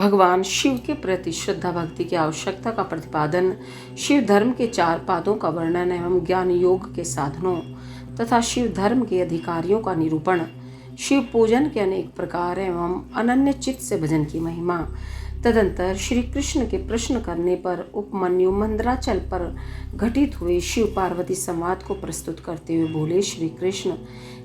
भगवान शिव के प्रति श्रद्धा भक्ति की आवश्यकता का प्रतिपादन, शिव धर्म के 4 पादों का वर्णन एवं ज्ञान योग के साधनों तथा शिव धर्म के अधिकारियों का निरूपण, शिव पूजन के अनेक प्रकार एवं अनन्य चित्त से भजन की महिमा। तदंतर श्री कृष्ण के प्रश्न करने पर उपमन्यु मंदराचल पर घटित हुए शिव पार्वती संवाद को प्रस्तुत करते हुए बोले, श्री कृष्ण,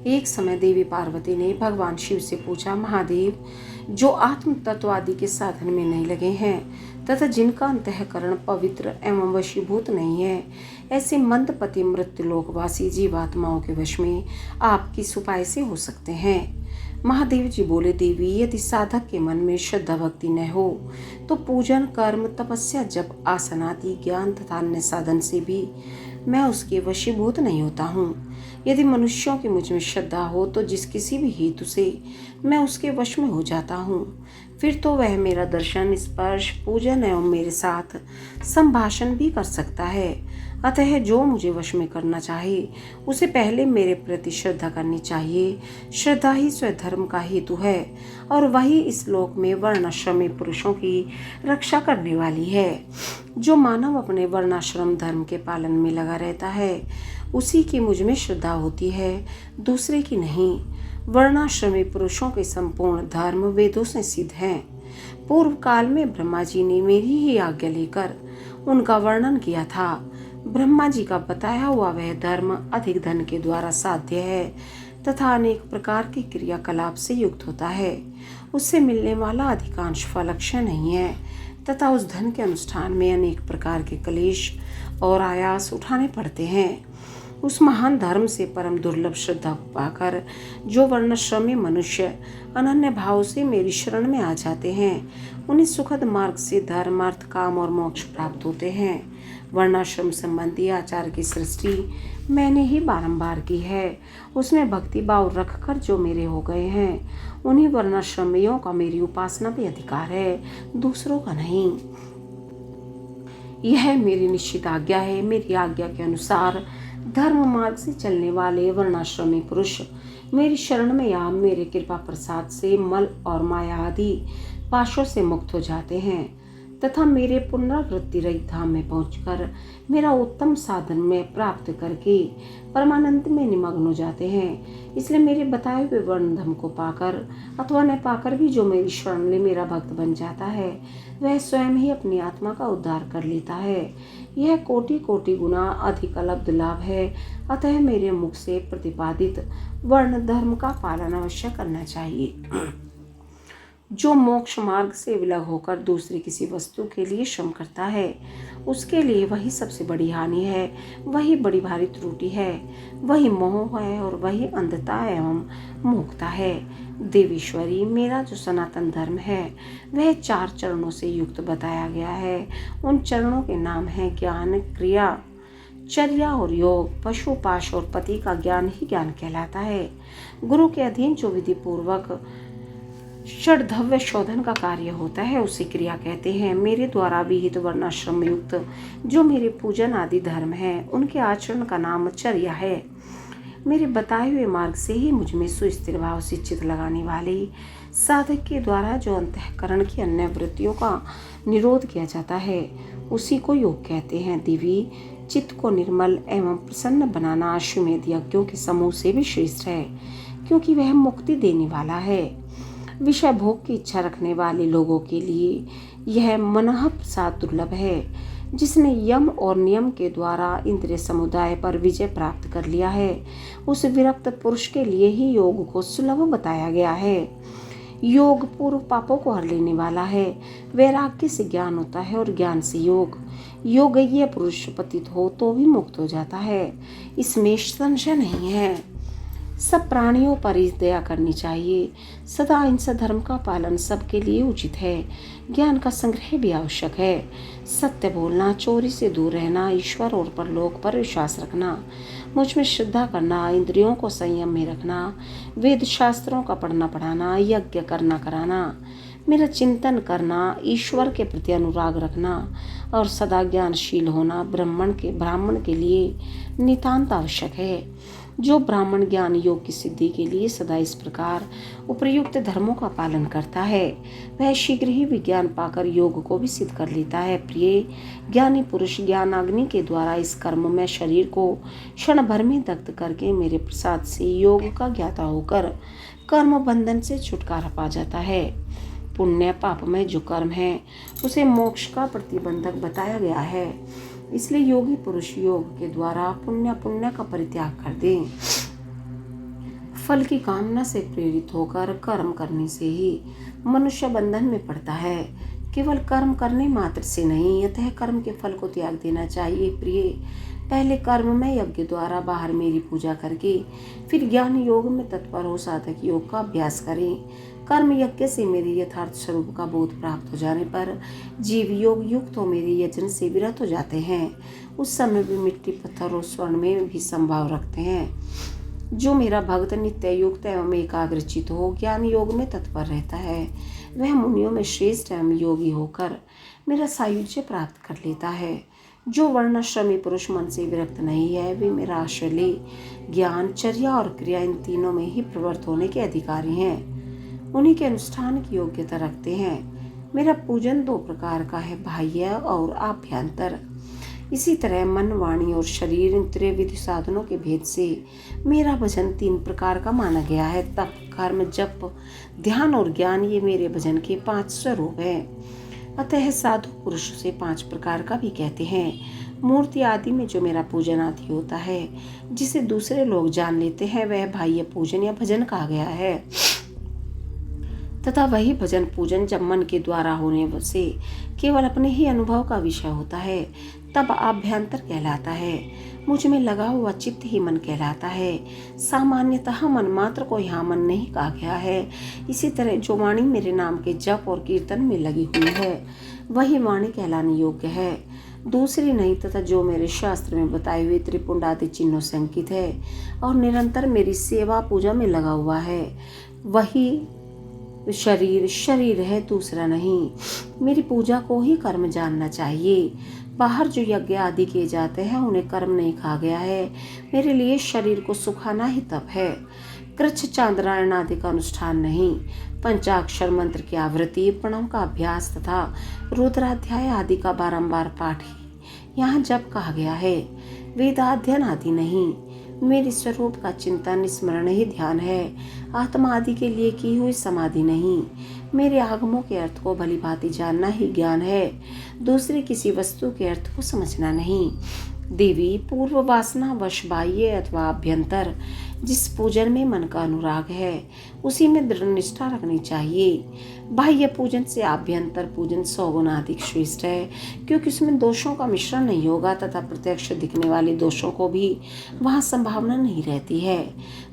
एक समय देवी पार्वती ने भगवान शिव से पूछा, महादेव, जो आत्म तत्व आदि के साधन में नहीं लगे हैं तथा जिनका अंतःकरण पवित्र एवं वशीभूत नहीं है, ऐसे मंदपति मृत्युलोकवासी जीवात्माओं के वश में आप किस उपाय से हो सकते हैं? महादेव जी बोले, देवी, यदि साधक के मन में श्रद्धा भक्ति न हो तो पूजन, कर्म, तपस्या, जप, आसन आदि ज्ञान तथा अन्य साधन से भी मैं उसके वशीभूत नहीं होता हूँ। यदि मनुष्यों की मुझ में श्रद्धा हो तो जिस किसी भी हेतु से मैं उसके वश में हो जाता हूँ, फिर तो वह मेरा दर्शन, स्पर्श, पूजन एवं मेरे साथ संभाषण भी कर सकता है। अतः जो मुझे वश में करना चाहे उसे पहले मेरे प्रति श्रद्धा करनी चाहिए। श्रद्धा ही स्वधर्म का हेतु है और वही इस लोक में वर्णाश्रमी पुरुषों की रक्षा करने वाली है। जो मानव अपने वर्णाश्रम धर्म के पालन में लगा रहता है उसी की मुझ में श्रद्धा होती है, दूसरे की नहीं। वर्णाश्रमी पुरुषों के संपूर्ण धर्म वेदों से सिद्ध हैं। पूर्व काल में ब्रह्मा जी ने मेरी ही आज्ञा लेकर उनका वर्णन किया था। ब्रह्मा जी का बताया हुआ वह धर्म अधिक धन के द्वारा साध्य है तथा अनेक प्रकार के क्रियाकलाप से युक्त होता है। उससे मिलने वाला अधिकांश फल अक्षय नहीं है तथा उस धन के अनुष्ठान में अनेक प्रकार के क्लेश और आयास उठाने पड़ते हैं। उस महान धर्म से परम दुर्लभ श्रद्धा पाकर जो वर्णाश्रमी मनुष्य अनन्य भाव से मेरी शरण में आ जाते हैं, उन्हें सुखद मार्ग से धर्म, अर्थ, काम और मोक्ष प्राप्त होते हैं। वर्णाश्रम संबंधी आचार की सृष्टि मैंने ही बारंबार की है। उसमें भक्ति भाव रखकर जो मेरे हो गए हैं, उन्हीं वर्णाश्रमियों का मेरी उपासना भी अधिकार है, दूसरों का नहीं। यह मेरी निश्चित आज्ञा है। मेरी आज्ञा के अनुसार धर्म मार्ग से चलने वाले वर्णाश्रमी पुरुष मेरी शरण में या मेरे कृपा प्रसाद से मल और माया आदि पाशों से मुक्त हो जाते हैं तथा मेरे पुनरावृत्ति रहित धाम में पहुंचकर मेरा उत्तम साधन में प्राप्त करके परमानंद में निमग्न हो जाते हैं। इसलिए मेरे बताए हुए वर्ण धर्म को पाकर अथवा न पाकर भी जो मेरी शरण में मेरा भक्त बन जाता है, वह स्वयं ही अपनी आत्मा का उद्धार कर लेता है। यह कोटि कोटि गुना अधिक अलब्ध लाभ है। अतः मेरे मुख से प्रतिपादित वर्ण धर्म का पालन अवश्य करना चाहिए। जो मोक्ष मार्ग से विलग होकर दूसरी किसी वस्तु के लिए श्रम करता है, उसके लिए वही सबसे बड़ी हानि है, वही बड़ी भारी त्रुटि है, वही मोह है और वही अंधता एवं मूर्खता है। देवीश्वरी, मेरा जो सनातन धर्म है वह 4 चरणों से युक्त बताया गया है। उन चरणों के नाम हैं ज्ञान, क्रिया, चर्या और योग। पशु, पाश और पति का ज्ञान ही ज्ञान कहलाता है। गुरु के अधीन जो विधि पूर्वक षड्धव्य शोधन का कार्य होता है उसे क्रिया कहते हैं। मेरे द्वारा विहित वर्णाश्रम युक्त जो मेरे पूजन आदि धर्म है, उनके आचरण का नाम चर्या है। मेरे बताए हुए मार्ग से ही मुझ में सुस्थिर भाव से चित्त लगाने वाले साधक के द्वारा जो अंतःकरण की अन्य वृत्तियों का निरोध किया जाता है, उसी को योग कहते हैं। देवी, चित्त को निर्मल एवं प्रसन्न बनाना अश्वमेध यज्ञों के समूह से भी श्रेष्ठ है, क्योंकि वह मुक्ति देने वाला है। विषय भोग की इच्छा रखने वाले लोगों के लिए यह मनः प्रसाद दुर्लभ है। जिसने यम और नियम के द्वारा इंद्रिय समुदाय पर विजय प्राप्त कर लिया है, उस विरक्त पुरुष के लिए ही योग को सुलभ बताया गया है। योग पूर्व पापों को हर लेने वाला है। वैराग्य से ज्ञान होता है और ज्ञान से योग। योगज्ञ पुरुष पतित हो तो भी मुक्त हो जाता है, इसमें संशय नहीं है। सब प्राणियों पर इस दया करनी चाहिए। सदा अहिंसा धर्म का पालन सबके लिए उचित है। ज्ञान का संग्रह भी आवश्यक है। सत्य बोलना, चोरी से दूर रहना, ईश्वर और परलोक पर विश्वास रखना, मुझ में श्रद्धा करना, इंद्रियों को संयम में रखना, वेद शास्त्रों का पढ़ना पढ़ाना, यज्ञ करना कराना, मेरा चिंतन करना, ईश्वर के प्रति अनुराग रखना और सदा ज्ञानशील होना ब्राह्मण के लिए नितांत आवश्यक है। जो ब्राह्मण ज्ञान योग की सिद्धि के लिए सदा इस प्रकार उपयुक्त धर्मों का पालन करता है, वह शीघ्र ही विज्ञान पाकर योग को भी सिद्ध कर लेता है। प्रिय, ज्ञानी पुरुष ज्ञानाग्नि के द्वारा इस कर्म में शरीर को क्षण भर में दग्ध करके मेरे प्रसाद से योग का ज्ञाता होकर कर्म बंधन से छुटकारा पा जाता है। पुण्य पाप में जो कर्म है उसे मोक्ष का प्रतिबंधक बताया गया है, इसलिए योगी पुरुष योग के द्वारा पुण्य का परित्याग कर दे। फल की कामना से प्रेरित होकर कर्म करने से ही मनुष्य बंधन में पड़ता है, केवल कर्म करने मात्र से नहीं, अतः कर्म के फल को त्याग देना चाहिए। प्रिय, पहले कर्म में यज्ञ द्वारा बाहर मेरी पूजा करके फिर ज्ञान योग में तत्पर हो साधक योग का अभ्यास करें। कर्म यज्ञ से मेरे यथार्थ स्वरूप का बोध प्राप्त हो जाने पर जीव योग युक्त हो मेरे यजन से विरत हो जाते हैं। उस समय भी मिट्टी, पत्थर और स्वर्ण में भी संभाव रखते हैं। जो मेरा भक्त नित्य युक्त एवं एकाग्रचित हो ज्ञान योग में तत्पर रहता है, वह मुनियों में श्रेष्ठ एवं योगी होकर मेरा सायुज्य प्राप्त कर लेता है। जो वर्णाश्रमी पुरुष मन से विरक्त नहीं है, वे मेरा आश्रय ले ज्ञान, चर्या और क्रिया इन तीनों में ही प्रवृत्त होने के अधिकारी हैं, उन्हीं के अनुष्ठान की योग्यता रखते हैं। मेरा पूजन दो प्रकार का है, बाह्य और आभ्यंतर। इसी तरह मन, वाणी और शरीर इन त्रिविध साधनों के भेद से मेरा भजन तीन प्रकार का माना गया है। तप, कर्म, जप, ध्यान और ज्ञान, ये मेरे भजन के 5 स्वरूप हैं। अतः साधु पुरुष से 5 प्रकार का भी कहते हैं। मूर्ति आदि में जो मेरा पूजन आदि होता है, जिसे दूसरे लोग जान लेते हैं, वह बाह्य पूजन या भजन कहा गया है, तथा वही भजन पूजन जब मन के द्वारा होने से केवल अपने ही अनुभव का विषय होता है, तब आभ्यंतर कहलाता है। मुझ में लगा हुआ चित्त ही मन कहलाता है। सामान्यतः मन मात्र को यहाँ मन नहीं कहा गया है। इसी तरह जो वाणी मेरे नाम के जप और कीर्तन में लगी हुई है, वही वाणी कहलाने योग्य है, दूसरी नहीं। तथा जो मेरे शास्त्र में बताए हुए त्रिपुंड आदि चिन्हों से अंकित है और निरंतर मेरी सेवा पूजा में लगा हुआ है, वही शरीर है, दूसरा नहीं। मेरी पूजा को ही कर्म जानना चाहिए। बाहर जो यज्ञ आदि किए जाते हैं, उन्हें कर्म नहीं कहा गया है। मेरे लिए शरीर को सुखाना ही तप है, कृच्छ, चांद्रायण आदि का अनुष्ठान नहीं। पंचाक्षर मंत्र की आवृत्ति, प्रणव का अभ्यास तथा रुद्राध्याय आदि का बारंबार पाठ ही यहाँ जप कहा गया है, वेदाध्ययन आदि नहीं। मेरे स्वरूप का चिंतन, स्मरण ही ध्यान है, आत्मा आदि के लिए की हुई समाधि नहीं। मेरे आगमों के अर्थ को भली भांति जानना ही ज्ञान है, दूसरे किसी वस्तु के अर्थ को समझना नहीं। देवी, पूर्व वासना वश बाह्य अथवा अभ्यंतर जिस पूजन में मन का अनुराग है, उसी में दृढ़ निष्ठा रखनी चाहिए। बाह्य पूजन से आभ्यंतर पूजन 100 गुना अधिक श्रेष्ठ है, क्योंकि उसमें दोषों का मिश्रण नहीं होगा तथा प्रत्यक्ष दिखने वाले दोषों को भी वहाँ संभावना नहीं रहती है।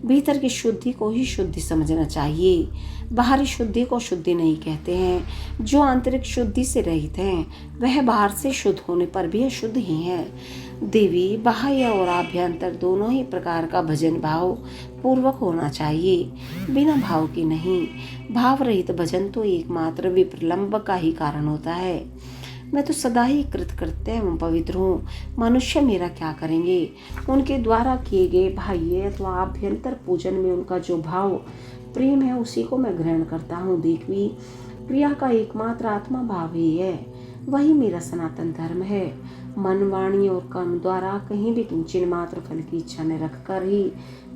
भीतर की शुद्धि को ही शुद्धि समझना चाहिए, बाहरी शुद्धि को शुद्धि नहीं कहते हैं। जो आंतरिक शुद्धि से रहित हैं, वह बाहर से शुद्ध होने पर भी अशुद्ध ही हैं। देवी, बाह्य और आभ्यंतर दोनों ही प्रकार का भजन भाव पूर्वक होना चाहिए, बिना भाव के नहीं। भाव रहित भजन तो एकमात्र विप्रलंब का ही कारण होता है। मैं तो सदा ही कृतकृत्य एवं पवित्र हूँ, मनुष्य मेरा क्या करेंगे? उनके द्वारा किए गए बाह्य अथवा आभ्यंतर पूजन में उनका जो भाव प्रेम है, उसी को मैं ग्रहण करता हूँ। देखवी, क्रिया का एकमात्र आत्मा भाव ही है, वही मेरा सनातन धर्म है। मन, वाणी और कर्म द्वारा कहीं भी किंचन मात्र फल की इच्छा न रखकर ही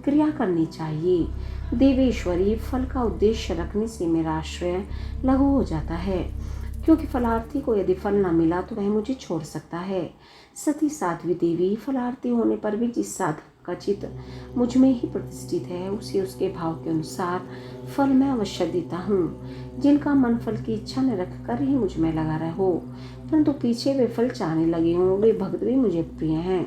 क्रिया करनी चाहिए। देवेश्वरी, फल का उद्देश्य रखने से मेरा आश्रय लघु हो जाता है, क्योंकि फलार्थी को यदि फल न मिला तो वह मुझे छोड़ सकता है। सती साध्वी देवी, फलार्थी होने पर भी जिस साधक का चित्त मुझ में ही प्रतिष्ठित है, उसे उसके भाव के अनुसार फल मैं अवश्य देता हूँ। जिनका मन फल की इच्छा न रखकर ही मुझ में लगा रहो, परंतु पीछे वे फल चाहने लगे हों, वे भक्त भी मुझे प्रिय हैं।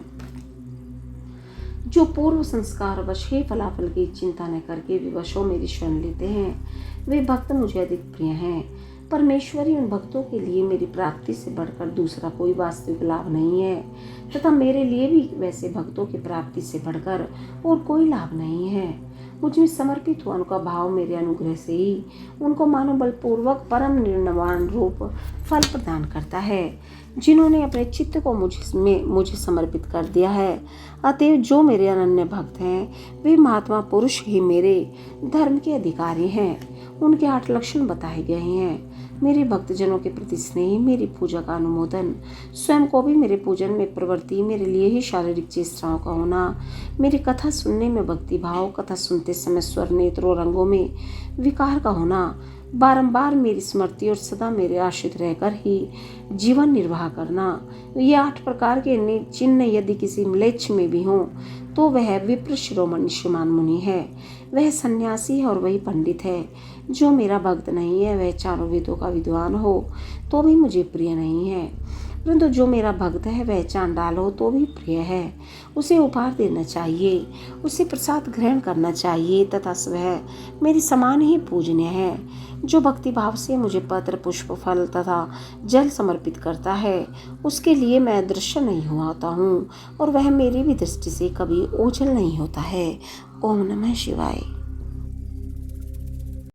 जो पूर्व संस्कार वश ही फलाफल की चिंता न करके विवशों मेरी शरण लेते हैं, वे भक्त मुझे अधिक प्रिय हैं। परमेश्वरी, उन भक्तों के लिए मेरी प्राप्ति से बढ़कर दूसरा कोई वास्तविक लाभ नहीं है, तथा मेरे लिए भी वैसे भक्तों की प्राप्ति से बढ़कर और कोई लाभ नहीं है। मुझ में समर्पित हुआ उनका भाव मेरे अनुग्रह से ही उनको मानो बलपूर्वक परम निर्वाण रूप फल प्रदान करता है। जिन्होंने अपने चित्त को मुझे समर्पित कर दिया है, अतएव जो मेरे अनन्य भक्त हैं वे महात्मा पुरुष ही मेरे धर्म के अधिकारी हैं। उनके 8 लक्षण बताए गए हैं। मेरे भक्तजनों के प्रति स्नेह, मेरी पूजा का अनुमोदन, स्वयं को भी मेरे पूजन में प्रवृत्ति, मेरे लिए ही शारीरिक चेष्टाओं का होना, मेरी कथा सुनने में भक्ति भाव, कथा सुनते समय स्वर नेत्रों रंगों में विकार का होना, बारंबार मेरी स्मृति और सदा मेरे आश्रित रहकर ही जीवन निर्वाह करना। ये 8 प्रकार के चिन्ह यदि किसी म्लेच्छ में भी हों तो वह विप्र शिरोमणि श्रीमान मुनि है, वह सन्यासी है और वही पंडित है। जो मेरा भक्त नहीं है वह चारों वेदों का विद्वान हो तो भी मुझे प्रिय नहीं है, परंतु जो मेरा भक्त है वह चांडाल हो तो भी प्रिय है। उसे उपहार देना चाहिए, उसे प्रसाद ग्रहण करना चाहिए तथा वह मेरी समान ही पूजनीय है। जो भक्ति भाव से मुझे पत्र पुष्प फल तथा जल समर्पित करता है उसके लिए मैं दृश्य नहीं होता हूँ और वह मेरी भी दृष्टि से कभी ओझल नहीं होता है। ओम नमः शिवाय।